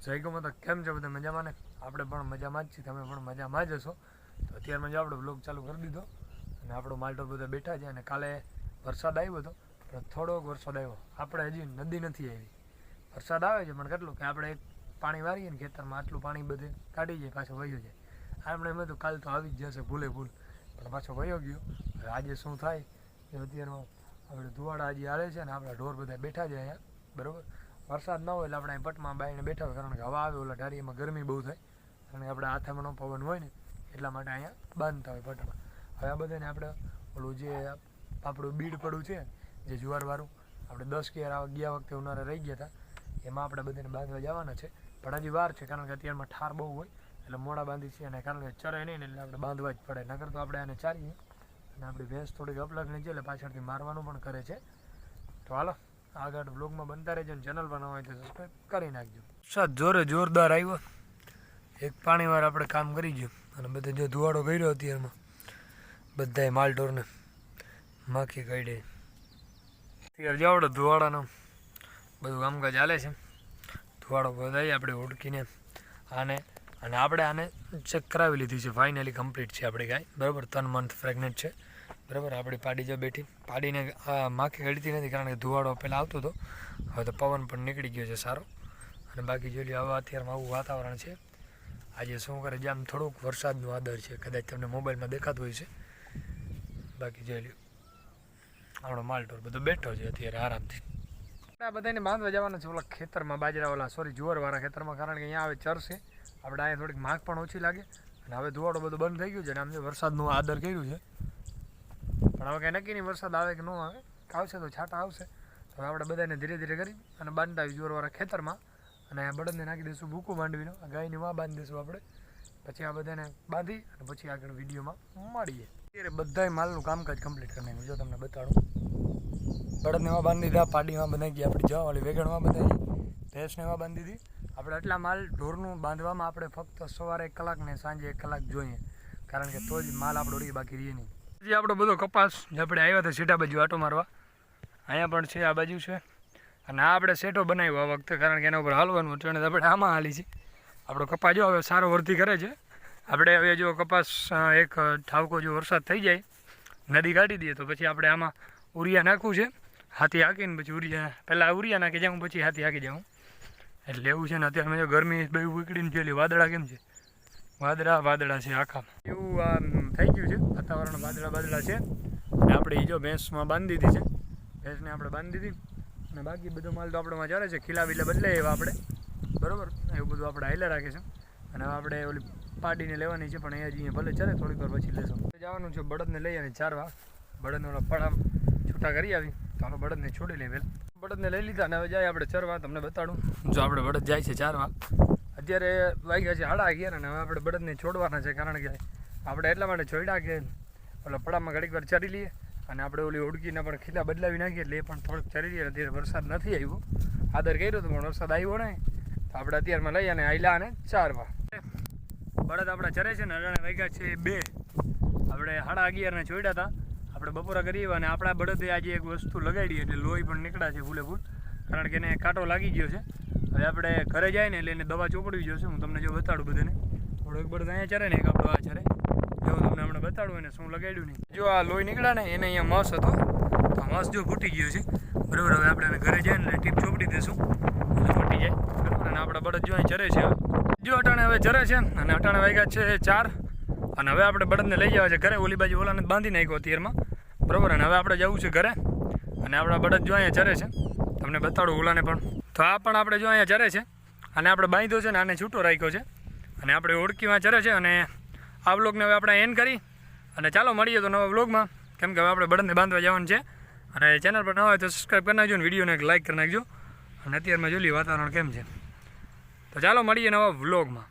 જય ગો માતા, કેમ છો બધા? મજામાં ને? આપણે પણ મજામાં જ છીએ, તમે પણ મજામાં જ હશો. તો અત્યારમાં જ આપણે બ્લોગ ચાલુ કરી દીધો અને આપણો માલટો બધા બેઠા છે. અને કાલે વરસાદ આવ્યો હતો, પણ થોડોક વરસાદ આવ્યો. આપણે હજી નદી નથી આવી. વરસાદ આવે છે પણ કેટલું કે આપણે એક પાણી વારીએ ને ખેતરમાં આટલું પાણી બધે કાઢી જાય, પાછો વયો જાય. આપણે એમ હતું કાલ તો આવી જ જશે ભૂલે ભૂલ, પણ પાછો વયો ગયો. હવે આજે શું થાય એ અત્યારમાં આપણે ધુવાડા હજી હાલે છે ને આપણા ઢોર બધા બેઠા છે અહીંયા, બરાબર. વરસાદ ન હોય એટલે આપણે અહીં પટમાં બાઈને બેઠા હોય, કારણ કે હવા આવે ઓલા ઢારીમાં ગરમી બહુ થાય, કારણ કે આપણે હાથમાં પવન હોય ને એટલા માટે અહીંયા બાંધતા હોય પટમાં. હવે આ બધાને આપણે ઓલું જે આપણું બીડ પડું છે જે જુવારવાળું, આપણે 10 ગયા વખતે ઉનાળે રહી ગયા હતા, એમાં આપણે બધાને બાંધવા જવાના છે. પણ હજી વાર છે, કારણ કે અત્યારમાં ઠાર બહુ હોય એટલે મોડા બાંધી છે. અને કારણ કે ચરે નહીં ને એટલે આપણે બાંધવા જ પડે, નકર તો આપણે આને ચારીએ. અને આપણી ભેંસ થોડીક અપલગણી છે એટલે પાછળથી મારવાનું પણ કરે છે. તો હાલો આગળ બ્લોગમાં બનતા રહેજો, અને ચેનલ પર ન હોય તો સબસ્ક્રાઈબ કરી નાખજો. વરસાદ જોરદાર આવ્યો, એક પાણીવાર આપણે કામ કરી ગયું. અને બધે જો ધુવાડો કર્યો અત્યારમાં, બધાએ માલઢોરને માખી કાઢે. અત્યારે જો આપણે ધુવાડાનો બધું કામકાજ ચાલે છે. ધુવાડો બધાય આપણે ઓળખીને અને આપણે આને ચેક કરાવી લીધી છે, ફાઇનલી કમ્પ્લીટ છે આપણી ગાય, બરાબર. 3 મંથ પ્રેગ્નેન્ટ છે, બરાબર. આપણી પાડી જો બેઠી, પાડીને માખી કઢતી નથી, કારણ કે ધુવાડો પહેલાં આવતો હતો, હવે તો પવન પણ નીકળી ગયો છે સારો. અને બાકી જોઈ લો હવે અત્યારમાં આવું વાતાવરણ છે. આજે શું કરે છે, આમ થોડુંક વરસાદનું આદર છે, કદાચ તમને મોબાઈલમાં દેખાતું હોય છે. બાકી જોઈ લો આપણો માલઢોર બધો બેઠો છે અત્યારે આરામથી. આ બધાને બાંધવા જવાના છે ઓલા ખેતરમાં, જુવારવાળા ખેતરમાં, કારણ કે અહીંયા આવે ચરશે. આપણે અહીંયા થોડીક માખ પણ ઓછી લાગે. અને હવે ધુવાડો બધો બંધ થઈ ગયું છે, અને આમ જે વરસાદનું આદર કર્યું છે, પણ હવે કંઈ નક્કી નહીં વરસાદ આવે કે ન આવે. આવશે તો છાંટા આવશે. તો આપણે બધાને ધીરે ધીરે કરી અને બાંધતા આવી જોરવાળા ખેતરમાં. અને બળદને નાખી દઈશું ભૂકું માંડવીનો, ગાયની માં બાંધી દઈશું આપણે. પછી આ બધાને બાંધી અને પછી આગળ વિડીયોમાં મળીએ. અત્યારે બધાય માલનું કામકાજ કમ્પ્લીટ કરી નાખ્યું. જો તમને બતાડું, બળદને માં બાંધી દીધા, પાડીમાં બનાવી ગઈ આપણી જવાવાળી, વેગણમાં બનાવી, ભેંસને માં બાંધી દીધી. આપણે આટલા માલ ઢોરનું બાંધવામાં આપણે ફક્ત સવારે 1 કલાક ને સાંજે 1 કલાક જોઈએ, કારણ કે તો જ માલ આપણો રહી, બાકી રહીએ નહીં. જે આપણો બધો કપાસ જે આપણે આવ્યા હતા સીટા બાજુ આટો મારવા, અહીંયા પણ છે, આ બાજુ છે. અને આ આપણે સેટો બનાવ્યો આ વખતે, કારણ કે એના ઉપર હાલવાનું એટલે આપણે આમાં હાલી છે. આપણો કપાસ જો હવે સારો વર્તી કરે છે. આપણે હવે જો કપાસ એક ઠાવકો જો વરસાદ થઈ જાય, નદી કાઢી દઈએ, તો પછી આપણે આમાં ઉરિયા નાખવું છે. હાથી હાંકીને પછી પહેલાં ઉરિયા નાખી જાઉં, પછી હાથી હાંકી જાઉં, એટલે એવું છે. ને અત્યારે મેં જો ગરમી બહુ ઉકળીને જોયેલી, વાદળા કેમ છે, વાદળા છે આખામાં, એવું આમ થઈ ગયું છે વાતાવરણ, વાદળા છે. અને આપણે એ જો ભેંસમાં બાંધી દીધી છે, ભેંસને આપણે બાંધી દીધી. અને બાકી બધો માલ તો આપણેમાં ચાલે છે, ખીલા બીલા બદલાય એવા આપણે, બરાબર. એવું બધું આપણે હાઈલા રાખે છે. અને આપણે ઓલી પાડીને લેવાની છે, પણ અહીંયા ભલે ચાલે, થોડીક વાર પછી લેશું. જવાનું છે બળદને લઈ અને ચારવા. બળદને ઓલા પડામ છૂટા કરી આવી, તો આપણે બળદને છોડી લઈએ પહેલાં. બળદને લઈ લીધા અને હવે જાય આપણે ચરવા. તમને બતાડું, જો આપણે બળદ જાય છે ચારવા. અત્યારે વાગ્યા છે 11:30 અને હવે આપણે બળદને છોડવાના છે, કારણ કે આપણે એટલા માટે છોડ્યા કે ઓલા પડામાં ઘડીક વાર ચરી લઈએ. અને આપણે ઓલી ઓળકીના પણ ખીલા બદલાવી નાખીએ, એટલે એ પણ થોડુંક ચરી લઈએ. અત્યારે વરસાદ નથી આવ્યો, આદર કર્યો હતો પણ વરસાદ આવ્યો નહીં, તો આપણે અત્યારમાં લઈ અને આયલા અને ચારવા. બળદ આપણા ચરે છે ને, અટાણે વાગ્યા છે 2. આપણે 11:30 છોડ્યા હતા, આપણે બપોરા કરીએ. અને આપણા બળદે આજે એક વસ્તુ લગાડી, એટલે લોહી પણ નીકળ્યા છે ફૂલે ફૂલ, કારણ કે એને કાંટો લાગી ગયો છે. હવે આપણે ઘરે જાય ને એટલે એને દવા ચોપડવી જોશે. હું તમને જો બતાડું બધાને. થોડોક બળદ અહીંયા ચરે ને, એક આપણો આ ચરે, જો તમને હમણાં બતાડું એને શું લગાડ્યું નહીં. જો આ લોહી નીકળ્યા ને, એને અહીંયા મસ હતો, તો મસ જો ફૂટી ગયો છે, બરાબર. હવે આપણે ઘરે જાય ને ટીપ ચોપડી દઈશું એટલે ફૂટી જાય, બરાબર. અને આપણા બળદ જો અહીં ચરે છે, જો અટાણે હવે ચરે છે. અને અટાણે વાગ્યા છે 4. અને હવે આપણે બળદને લઈ જવા છે ઘરે. ઓલી બાજુ ઓલાને બાંધી નાખ્યો અત્યારમાં, બરાબર. અને હવે આપણે જવું છે ઘરે. અને આપણા બળદ જો અહીંયા ચરે છે, તમને બતાડું ઓલાને પણ. તો આ પણ આપણે જો અહીંયા ચરે છે, અને આપણે બાંધ્યો છે ને આને છૂટો રાખ્યો છે. અને આપણે ઓળખીમાં ચરે છે. અને આ વ્લોગને હવે આપણે એન્ડ કરી અને ચાલો મળીએ તો નવા વ્લોગમાં, કેમ કે હવે આપણે બળદને બાંધવા જવાનું છે. અને ચેનલ પર ન હોય તો સબસ્ક્રાઈબ કરી નાખજો, અને વિડીયોને એક લાઇક કરી નાખજો. અને અત્યારમાં જોઈ વાતાવરણ કેમ છે. તો ચાલો મળીએ નવા વ્લોગમાં.